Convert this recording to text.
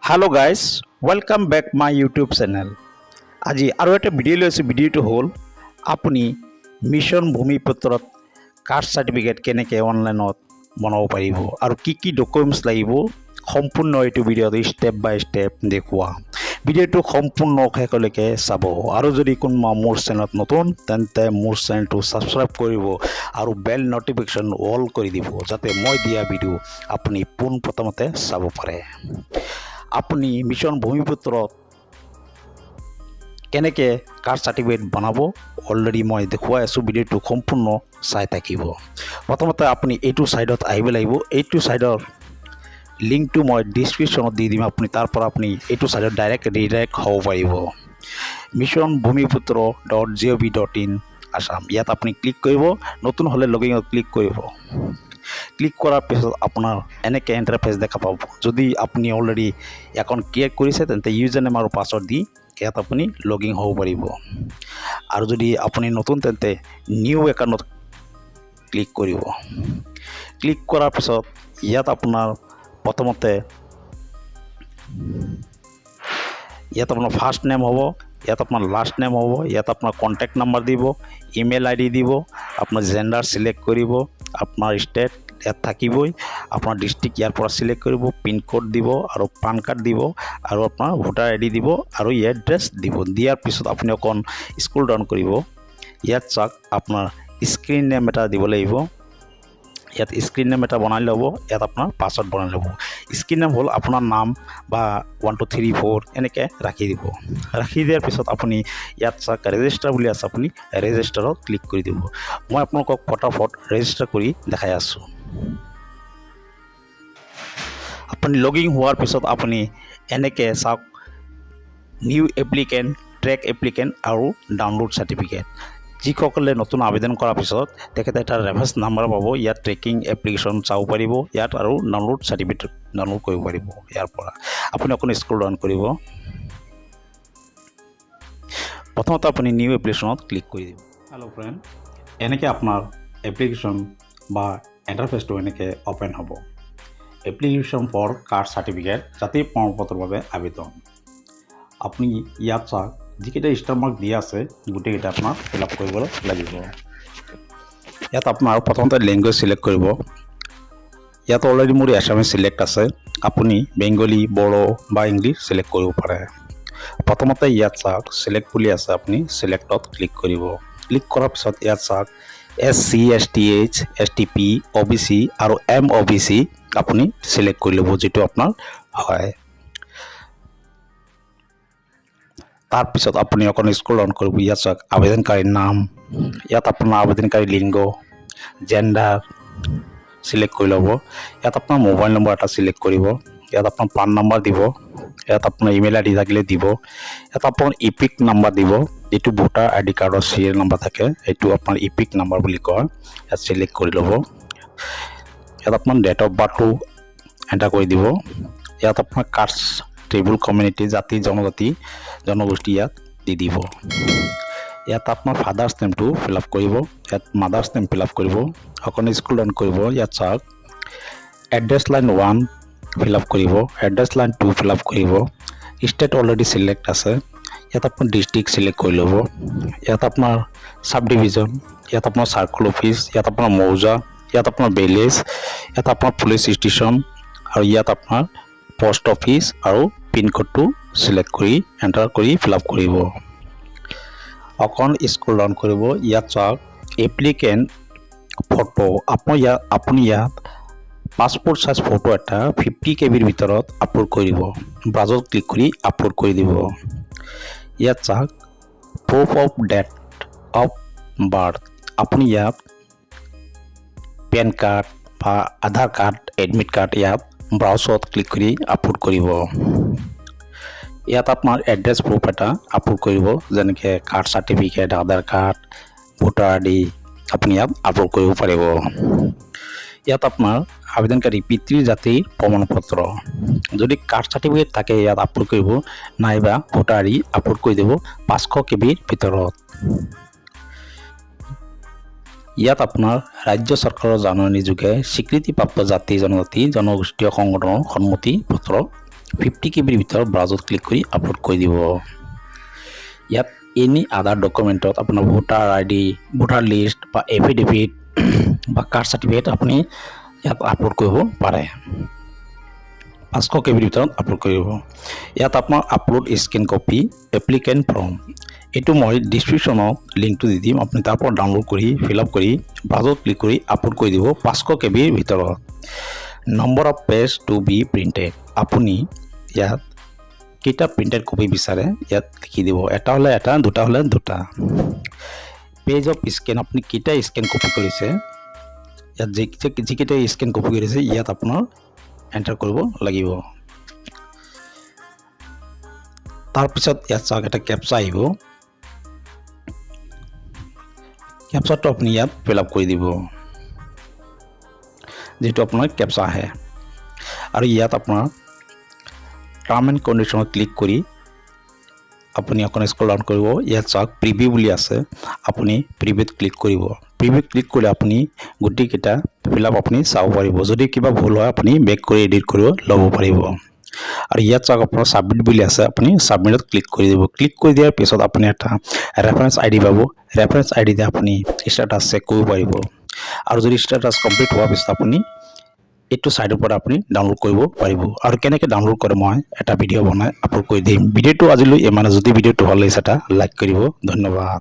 Hello guys, welcome back my YouTube channel. আজি আৰু এটা ভিডিঅ' লৈছোঁ। ভিডিঅ'টো হ'ল আপুনি মিছন ভূমিপুত্ৰত কাষ্ট সাৰ্টিফিকেট কেনেকৈ অনলাইনত বনাব পাৰিব আৰু কি ডকুমেণ্টছ লাগিব সম্পূৰ্ণ এইটো ভিডিঅ'ত ষ্টেপ বাই ষ্টেপ দেখুওৱা। ভিডিঅ'টো সম্পূৰ্ণ শেষলৈকে চাব আৰু যদি কোনোবা মোৰ চেনেলত নতুন তেন্তে মোৰ চেনেলটো ছাবস্ক্ৰাইব কৰিব আৰু বেল নটিফিকেশ্যন অল কৰি দিব যাতে মই দিয়া ভিডিঅ' আপুনি পোনপ্ৰথমতে চাব পাৰে। আপুনি মিছন ভূমিপুত্ৰত কেনেকৈ কাষ্ট সাৰ্টিফিকেট বনাব অলৰেডি মই দেখুৱাই আছোঁ। ভিডিঅ'টো সম্পূৰ্ণ চাই থাকিব। প্ৰথমতে আপুনি এইটো ছাইডত আহিব লাগিব। এইটো ছাইডৰ লিংকটো মই ডিছক্ৰিপশ্যনত দি দিম। আপুনি তাৰ পৰা আপুনি এইটো ছাইডত ৰিডাইৰেক্ট হ'ব পাৰিব। মিছন ভূমিপুত্ৰ .gov.in আসাম ইয়াত আপুনি ক্লিক কৰিব। নতুন হ'লে লগিনত ক্লিক কৰিব। ক্লিক কৰাৰ পিছত আপোনাৰ এনেকৈ ইণ্টাৰফেচ দেখা পাব। যদি আপুনি অলৰেডি একাউণ্ট ক্ৰিয়েট কৰিছে তেন্তে ইউজাৰ নেম আৰু পাছৱৰ্ড দি ইয়াত আপুনি লগিন হ'ব পাৰিব আৰু যদি আপুনি নতুন তেন্তে নিউ একাউণ্টত ক্লিক কৰিব। ক্লিক কৰাৰ পিছত ইয়াত আপোনাৰ প্ৰথমতে ইয়াত আপোনাৰ ফাৰ্ষ্ট নেম হ'ব, ইয়াত আপোনাৰ লাষ্ট নেম হ'ব, ইয়াত আপোনাৰ কণ্টেক্ট নাম্বাৰ দিব, ইমেইল আইডি দিব, আপোনাৰ জেণ্ডাৰ চিলেক্ট কৰিব, আপোনাৰ ষ্টেট ইয়াত থাকিবই, আপোনাৰ ডিষ্ট্ৰিক্ট ইয়াৰ পৰা চিলেক্ট কৰিব, পিনক'ড দিব আৰু পান কাৰ্ড দিব আৰু আপোনাৰ ভোটাৰ আইডি দিব আৰু এড্ৰেছ দিব। দিয়াৰ পিছত আপুনি অকণ স্ক্ৰল ডাউন কৰিব। ইয়াত চাওক আপোনাৰ স্ক্ৰীন নেম এটা দিব লাগিব। ইয়াত স্ক্ৰীন নেম এটা বনাই ল'ব। ইয়াত আপোনাৰ পাছৱৰ্ড বনাই ল'ব। স্ক্ৰীন নেম হ'ল আপোনাৰ নাম বা 1 2 3 4 এনেকৈ ৰাখি দিব। ৰাখি দিয়াৰ পিছত আপুনি ইয়াত চাওক ৰেজিষ্টাৰ বুলি আছে, আপুনি ৰেজিষ্টাৰত ক্লিক কৰি দিব। মই আপোনালোকক ফটাফট ৰেজিষ্টাৰ কৰি দেখাই আছোঁ। আপুনি লগিন হোৱাৰ পিছত আপুনি এনেকৈ চাওক নিউ এপ্লিকেণ্ট, ট্ৰেক এপ্লিকেণ্ট আৰু ডাউনলোড চাৰ্টিফিকেট। যিসকলে নতুন আবেদন কৰাৰ পিছত তেখেতে এটা ৰেফাৰেঞ্চ নাম্বাৰ পাব। ইয়াত ট্ৰেকিং এপ্লিকেশ্যন চাব পাৰিব ইয়াত আৰু ডাউনলোড চাৰ্টিফিকেট ডাউনলোড কৰিব পাৰিব। ইয়াৰ পৰা আপুনি অকণ স্ক্ৰল ডাউন কৰিব। প্ৰথমতে আপুনি নিউ এপ্লিকেশ্যনত ক্লিক কৰি দিব। হেল্ল' ফ্ৰেণ্ড, এনেকৈ আপোনাৰ এপ্লিকেশ্যন বা ইণ্টাৰফেচটো এনেকৈ অ'পেন হ'ব। এপ্লিকেশ্যন ফৰ কাষ্ট চাৰ্টিফিকেট জাতীয় প্ৰমাণপত্ৰৰ বাবে আবেদন। আপুনি ইয়াত চাওক যিকেইটা ষ্টাৰ মাৰ্ক দিয়া আছে গোটেইকেইটা আপোনাৰ ফিল আপ কৰিব লাগিব। ইয়াত আপোনাৰ প্ৰথমতে লেংগুৱেজ চিলেক্ট কৰিব। ইয়াত অলৰেডি মোৰ আছামিজ চিলেক্ট আছে। আপুনি বেংগলী, বড়ো বা ইংলিছ চিলেক্ট কৰিব পাৰে। প্ৰথমতে ইয়াত চাওক চিলেক্ট বুলি আছে, আপুনি চিলেক্টত ক্লিক কৰিব। ক্লিক কৰাৰ পিছত ইয়াত চাওক SC, STH, STP, OBC আৰু MOBC আপুনি চিলেক্ট কৰি ল'ব যিটো আপোনাৰ হয়। তাৰপিছত আপুনি অকণ স্ক্ৰল ডাউন কৰিব। ইয়াত চাওক আবেদনকাৰীৰ নাম, ইয়াত আপোনাৰ আবেদনকাৰী লিংগ, জেণ্ডাৰ চিলেক্ট কৰি ল'ব। ইয়াত আপোনাৰ মোবাইল নম্বৰ এটা চিলেক্ট কৰিব। ইয়াত আপোনাৰ পান নম্বৰ দিব। ইয়াত আপোনাৰ ইমেইল আইডি থাকিলে দিব। ইয়াত আপোনাৰ ইপিক নাম্বাৰ দিব, যিটো ভোটাৰ আইডি কাৰ্ডৰ চিৰিয়েল নাম্বাৰ থাকে সেইটো আপোনাৰ ইপিক নাম্বাৰ বুলি কয়। ইয়াত চিলেক্ট কৰি ল'ব। ইয়াত আপোনাৰ ডেট অফ বাৰ্থটো এণ্টাৰ কৰি দিব। ইয়াত আপোনাৰ কাষ্ট ট্ৰাইবেল কমিউনিটি, জাতি জনগোষ্ঠী ইয়াত দি দিব। ইয়াত আপোনাৰ ফাদাৰ্ছ নেমটো ফিল আপ কৰিব। ইয়াত মাদাৰ্ছ নেম ফিল আপ কৰিব। অকণ স্ক্ৰল ডাউন কৰিব। ইয়াত চাওক এড্ৰেছ লাইন 1 ফিল আপ কৰিব, এড্ৰেছ লাইন 2 ফিল আপ কৰিব। ষ্টেট অলৰেডি চিলেক্ট আছে। ইয়াত আপোনাৰ ডিষ্ট্ৰিক্ট চিলেক্ট কৰি ল'ব। ইয়াত আপোনাৰ চাব ডিভিজন, ইয়াত আপোনাৰ চাৰ্কল অফিচ, ইয়াত আপোনাৰ মৌজা, ইয়াত আপোনাৰ ভিলেজ, ইয়াত আপোনাৰ পুলিচ ষ্টেচন আৰু ইয়াত আপোনাৰ পোষ্ট অফিচ আৰু পিনক'ডটো চিলেক্ট কৰি এণ্টাৰ কৰি ফিল আপ কৰিব। অকণ স্ক্ৰল ডাউন কৰিব। ইয়াত চাওক এপ্লিকেণ্ট ফটো, আপুনি ইয়াত পাছপোৰ্ট চাইজ ফটো এটা 50 KB ভিতৰত আপলোড কৰিব। ব্ৰাউজত ক্লিক কৰি আপলোড কৰি দিব। ইয়াত চাওক proof of date of birth, আপুনি ইয়াত পেন কাৰ্ড বা আধাৰ কাৰ্ড, এডমিট কাৰ্ড ইয়াত ব্ৰাউজত ক্লিক কৰি আপলোড কৰিব। ইয়াত আপোনাৰ এড্ৰেছ প্ৰুফ এটা আপলোড কৰিব, যেনেকৈ কাষ্ট চাৰ্টিফিকেট, আধাৰ কাৰ্ড, ভোটাৰ আইডি আপুনি ইয়াত আপলোড কৰিব পাৰিব। ইয়াত আপোনাৰ আবেদনকাৰী পিতৃ জাতিৰ প্ৰমাণপত্ৰ, যদি কাষ্ট চাৰ্টিফিকেট থাকে ইয়াত আপলোড কৰিব, নাইবা ভোটাৰ আইডি আপলোড কৰি দিব 500 KB ভিতৰত। ইয়াত আপোনাৰ ৰাজ্য চৰকাৰৰ জাননী যোগে স্বীকৃতিপ্ৰাপ্ত জাতি জনজাতি জনগোষ্ঠীয় সংগঠনৰ সন্মতি পত্ৰ 50 KB ভিতৰত ব্ৰাউজত ক্লিক কৰি আপলোড কৰি দিব ইয়াত এনি আদাৰ ডকুমেণ্টত আপোনাৰ ভোটাৰ আইডি ভোটাৰ লিষ্ট বা এফিডেভিট বা কাৰ্ড সাৰ্টিফিকেট আপুনি ইয়াত আপলোড কৰিব পাৰে 500 KB ভিতৰত আপলোড কৰিব ইয়াত আপোনাৰ upload scan copy applicant form এটো মই ডেসক্ৰিপচনত লিংকটো দি দিম আপুনি তাৰ পৰা ডাউনলোড কৰি ফিল আপ কৰি ব্ৰাউজত ক্লিক কৰি আপলোড কৰি দিব 500 KB ভিতৰত number of page to be printed আপুনি ইয়াত কেইটা প্ৰিন্টেড কপি বিচাৰে ইয়াত লিখি দিব এটা হলে এটা দুটা হলে দুটা পেজ অফ স্ক্যান আপুনি কেইটা স্ক্যান কপি কৰিছে ইয়াত যিকেইটা স্ক্যান কপি কৰিছে ইয়াত আপোনাৰ এন্টাৰ কৰিব লাগিব তাৰ পিছত ইয়াত চাওক এটা ক্যাপচা আহিব ক্যাপচাটো আপুনি ইয়াত ফিল আপ কৰি দিব যেটো আপোনাৰ ক্যাপচা আহে আৰু ইয়াত আপোনাৰ টাৰ্ম এন্ড কন্ডিশন ক্লিক কৰি আপুনি অকন স্ক্ৰল ডাউন কৰিব ইয়াত চাওক প্ৰিভিউ বুলি আছে আপুনি প্ৰিভিউত ক্লিক কৰিব প্ৰিভিউ ক্লিক কৰিলে আপুনি গুটি কিটা ফিল আপ আপুনি চাব পাৰিব যদি কিবা ভুল হয় আপুনি বেক কৰি এডিট কৰিব লব পাৰিব আৰু ইয়াত চাওক আপোনাৰ সাবমিট বুলি আছে আপুনি সাবমিটত ক্লিক কৰি দিব ক্লিক কৰি দিয়াৰ পিছত আপুনি এটা ৰেফাৰেন্স আইডি পাব ৰেফাৰেন্স আইডি দি আপুনি ষ্টেটাস চেক কৰিব পাৰিব আৰু যদি ষ্টেটাস কমপ্লিট হোৱাৰ পিছত আপুনি এটো সাইডৰ পৰা আপুনি ডাউনলোড কৰিব পাৰিব আৰু কেনেকৈ ডাউনলোড কৰে মই এটা ভিডিও বনাই আপলোড কৰি দিম ভিডিওটো আজিলৈ ইমানে যদি ভিডিওটো ভাল লাগিছে এটা লাইক কৰিব ধন্যবাদ